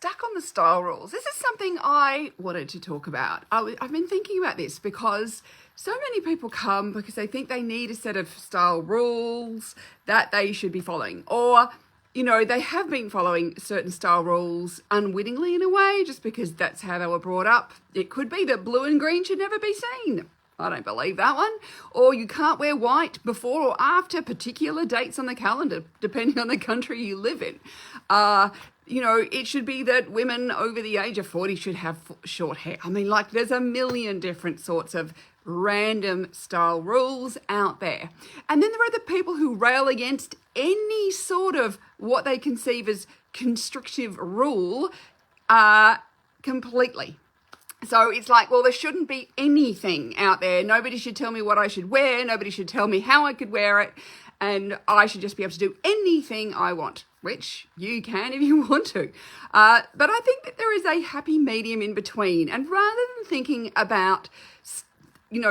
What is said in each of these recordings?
stuck on the style rules. This is something I wanted to talk about. I've been thinking about this because so many people come because they think they need a set of style rules that they should be following, or they have been following certain style rules unwittingly in a way, just because that's how they were brought up. It could be that blue and green should never be seen. I don't believe that one. Or you can't wear white before or after particular dates on the calendar, depending on the country you live in. It should be that women over the age of 40 should have short hair. I mean, there's a million different sorts of random style rules out there. And then there are the people who rail against any sort of what they conceive as constrictive rule completely. So it's like, well, there shouldn't be anything out there. Nobody should tell me what I should wear. Nobody should tell me how I could wear it. And I should just be able to do anything I want, which you can if you want to. But I think that there is a happy medium in between. And rather than thinking about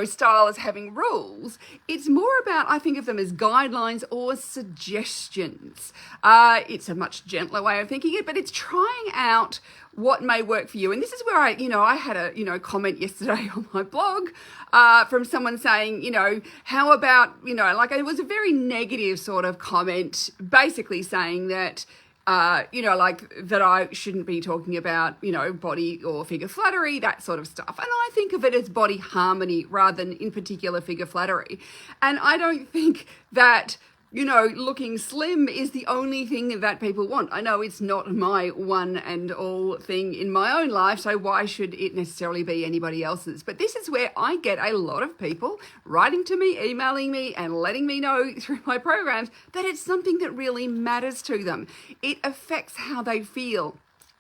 style as having rules, it's more about, I think of them as guidelines or suggestions. It's a much gentler way of thinking it, but it's trying out what may work for you. And this is where I had a, comment yesterday on my blog from someone saying, how about, it was a very negative sort of comment, basically saying that, that I shouldn't be talking about, body or figure flattery, that sort of stuff. And I think of it as body harmony rather than in particular figure flattery. And I don't think that, looking slim is the only thing that people want. I know it's not my one and all thing in my own life, so why should it necessarily be anybody else's? But this is where I get a lot of people writing to me, emailing me, and letting me know through my programs that it's something that really matters to them. It affects how they feel.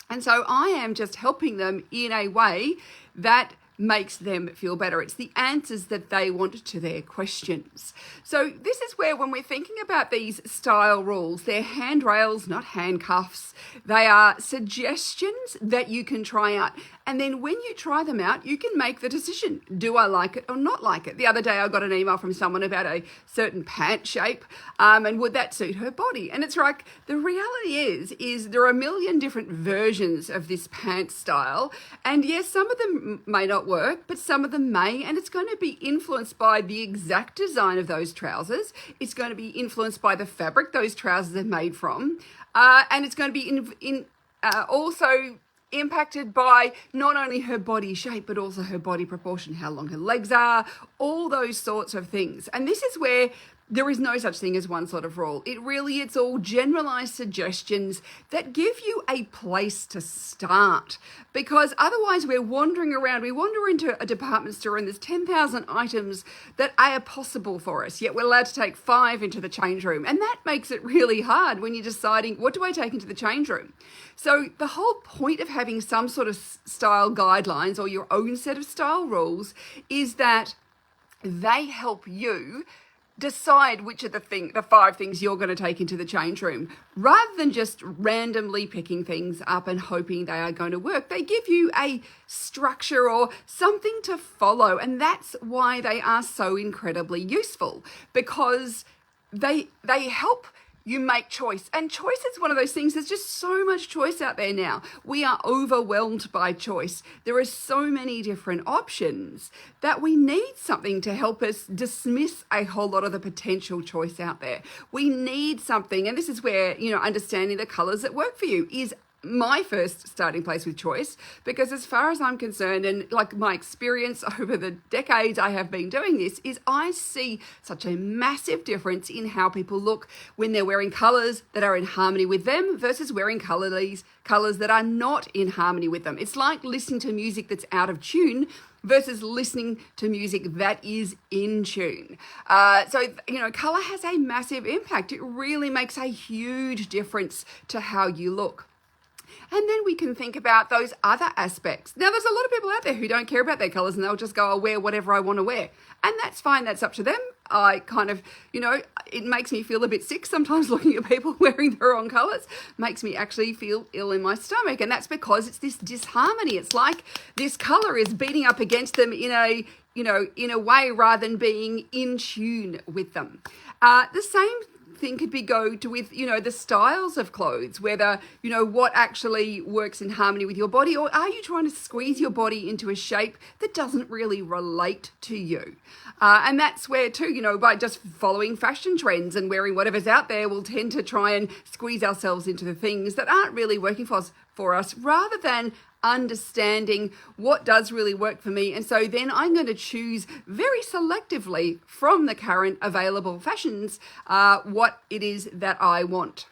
And so I am just helping them in a way that makes them feel better. It's the answers that they want to their questions. So this is where, when we're thinking about these style rules, they're handrails, not handcuffs. They are suggestions that you can try out. And then when you try them out, you can make the decision. Do I like it or not like it? The other day I got an email from someone about a certain pant shape and would that suit her body? And it's like, the reality is there are a million different versions of this pant style. And yes, some of them may not work, but some of them may, and it's going to be influenced by the exact design of those trousers. It's going to be influenced by the fabric those trousers are made from, and it's going to be also impacted by not only her body shape, but also her body proportion, how long her legs are, all those sorts of things. And this is where there is no such thing as one sort of rule. It's all generalized suggestions that give you a place to start, because otherwise we're wandering around. We wander into a department store and there's 10,000 items that are possible for us, yet we're allowed to take 5 into the change room. And that makes it really hard when you're deciding, what do I take into the change room? So the whole point of having some sort of style guidelines or your own set of style rules is that they help you decide which of the 5 things you're going to take into the change room, rather than just randomly picking things up and hoping they are going to work. They give you a structure or something to follow, and that's why they are so incredibly useful, because they help you make choice. And choice is one of those things. There's just so much choice out there now. We are overwhelmed by choice. There are so many different options that we need something to help us dismiss a whole lot of the potential choice out there. We need something, and this is where, understanding the colors that work for you is my first starting place with choice, because as far as I'm concerned, and my experience over the decades I have been doing this, is I see such a massive difference in how people look when they're wearing colors that are in harmony with them versus wearing colors that are not in harmony with them. It's like listening to music that's out of tune versus listening to music that is in tune. Color has a massive impact. It really makes a huge difference to how you look. And then we can think about those other aspects. Now, there's a lot of people out there who don't care about their colours and they'll just go, I'll wear whatever I want to wear. And that's fine. That's up to them. I kind of, it makes me feel a bit sick sometimes looking at people wearing the wrong colours. Makes me actually feel ill in my stomach. And that's because it's this disharmony. It's like this colour is beating up against them in a way rather than being in tune with them. The same thing could be go to with, the styles of clothes, whether, what actually works in harmony with your body, or are you trying to squeeze your body into a shape that doesn't really relate to you? And that's where too, by just following fashion trends and wearing whatever's out there, we'll tend to try and squeeze ourselves into the things that aren't really working for us rather than understanding what does really work for me. And so then I'm going to choose very selectively from the current available fashions what it is that I want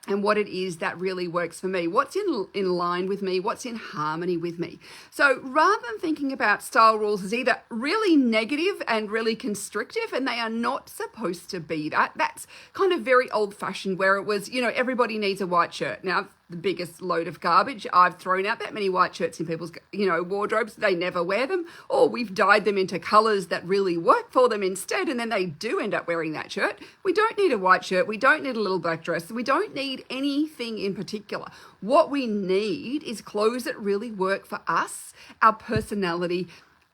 and what it is that really works for me, what's in line with me, what's in harmony with me. So rather than thinking about style rules as either really negative and really constrictive, and they are not supposed to be that, that's kind of very old fashioned, where it was, everybody needs a white shirt. Now, the biggest load of garbage. I've thrown out that many white shirts in people's, wardrobes. They never wear them, or we've dyed them into colours that really work for them instead, and then they do end up wearing that shirt. We don't need a white shirt. We don't need a little black dress. We don't need anything in particular. What we need is clothes that really work for us, our personality,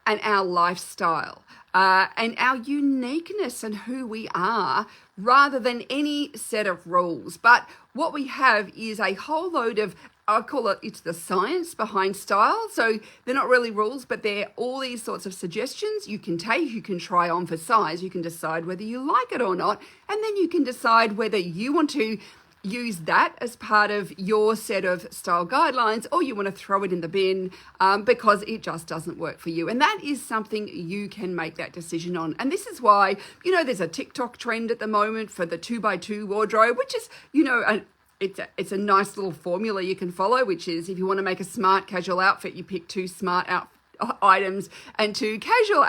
and our lifestyle. And our uniqueness and who we are, rather than any set of rules. But what we have is a whole load of, I call it's the science behind style. So they're not really rules, but they're all these sorts of suggestions you can take, you can try on for size, you can decide whether you like it or not, and then you can decide whether you want to use that as part of your set of style guidelines, or you want to throw it in the bin because it just doesn't work for you. And that is something you can make that decision on. And this is why, there's a TikTok trend at the moment for the 2x2 wardrobe, which is, it's a nice little formula you can follow, which is if you want to make a smart casual outfit, you pick 2 smart items and 2 casual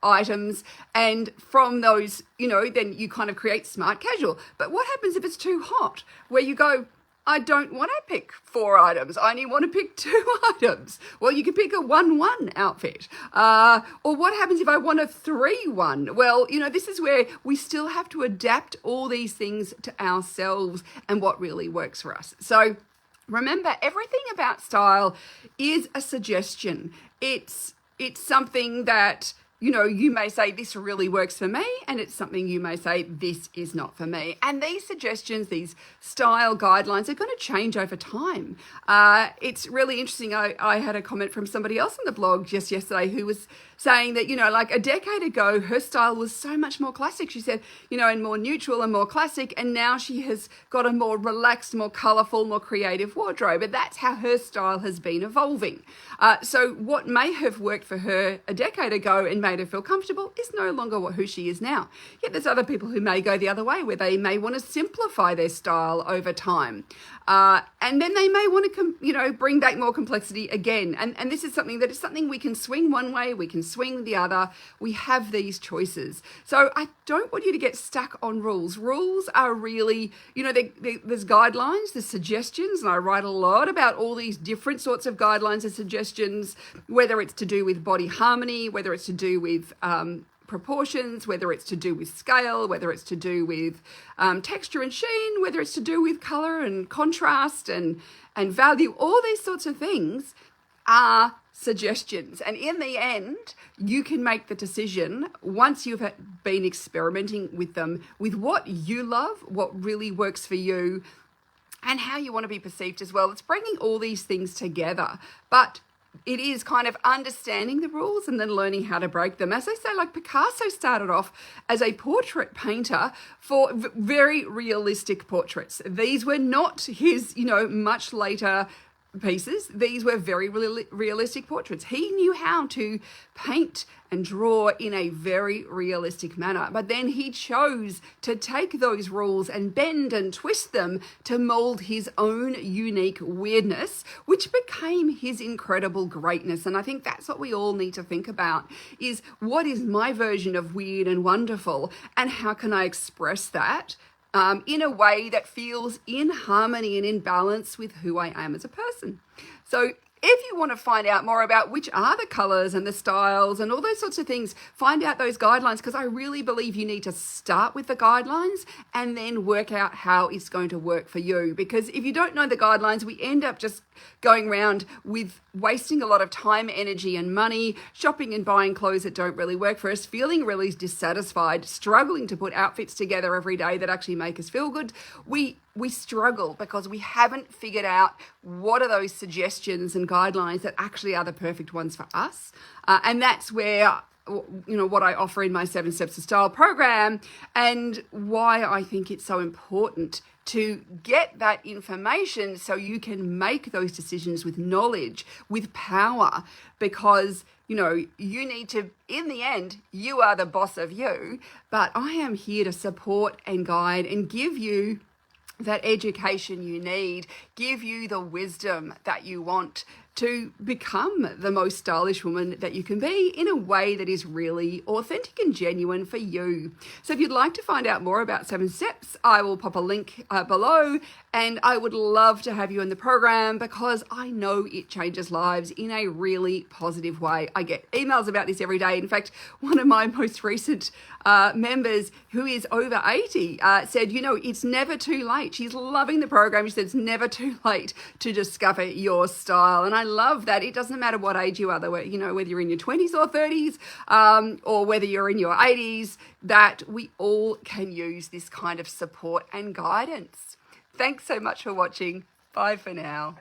items, and from those, then you kind of create smart casual. But what happens if it's too hot, where you go, I don't want to pick 4 items, I only want to pick 2 items? Well, you can pick a 1-1 outfit. Or what happens if I want a 3-1? Well, this is where we still have to adapt all these things to ourselves and what really works for us. So remember, everything about style is a suggestion. It's something that, you may say this really works for me, and it's something you may say this is not for me. And these suggestions, these style guidelines, are going to change over time. It's really interesting. I had a comment from somebody else on the blog just yesterday who was saying that, like a decade ago, her style was so much more classic. She said, and more neutral and more classic. And now she has got a more relaxed, more colourful, more creative wardrobe. And that's how her style has been evolving. So what may have worked for her a decade ago and made her feel comfortable is no longer who she is now. Yet there's other people who may go the other way, where they may want to simplify their style over time. And then they may want to, bring back more complexity again. And this is something that is something we can swing one way, we can swing the other. We have these choices. So I don't want you to get stuck on rules. Rules are really, there's guidelines, there's suggestions, and I write a lot about all these different sorts of guidelines and suggestions, whether it's to do with body harmony, whether it's to do with proportions, whether it's to do with scale, whether it's to do with texture and sheen, whether it's to do with color and contrast and value. All these sorts of things are suggestions, and in the end you can make the decision, once you've been experimenting with them, with what you love, what really works for you, and how you want to be perceived as well. It's bringing all these things together, but it is kind of understanding the rules and then learning how to break them. As I say, like Picasso started off as a portrait painter for very realistic portraits. These were not his, much later pieces. These were very realistic portraits. He knew how to paint and draw in a very realistic manner, but then he chose to take those rules and bend and twist them to mold his own unique weirdness, which became his incredible greatness. And I think that's what we all need to think about, is what is my version of weird and wonderful, and how can I express that in a way that feels in harmony and in balance with who I am as a person. So if you want to find out more about which are the colours and the styles and all those sorts of things, find out those guidelines, because I really believe you need to start with the guidelines and then work out how it's going to work for you. Because if you don't know the guidelines, we end up just going around with wasting a lot of time, energy and money, shopping and buying clothes that don't really work for us, feeling really dissatisfied, struggling to put outfits together every day that actually make us feel good. We struggle because we haven't figured out what are those suggestions and guidelines that actually are the perfect ones for us. And that's where, what I offer in my 7 Steps to Style program, and why I think it's so important to get that information so you can make those decisions with knowledge, with power, because you need to, in the end, you are the boss of you, but I am here to support and guide and give you that education you need, give you the wisdom that you want to become the most stylish woman that you can be in a way that is really authentic and genuine for you. So if you'd like to find out more about 7 Steps, I will pop a link below, and I would love to have you in the program because I know it changes lives in a really positive way. I get emails about this every day. In fact, one of my most recent members, who is over 80, said, it's never too late. She's loving the program. She said it's never too late to discover your style. And I love that. It doesn't matter what age you are, whether you're in your 20s or 30s, or whether you're in your 80s, that we all can use this kind of support and guidance. Thanks so much for watching. Bye for now.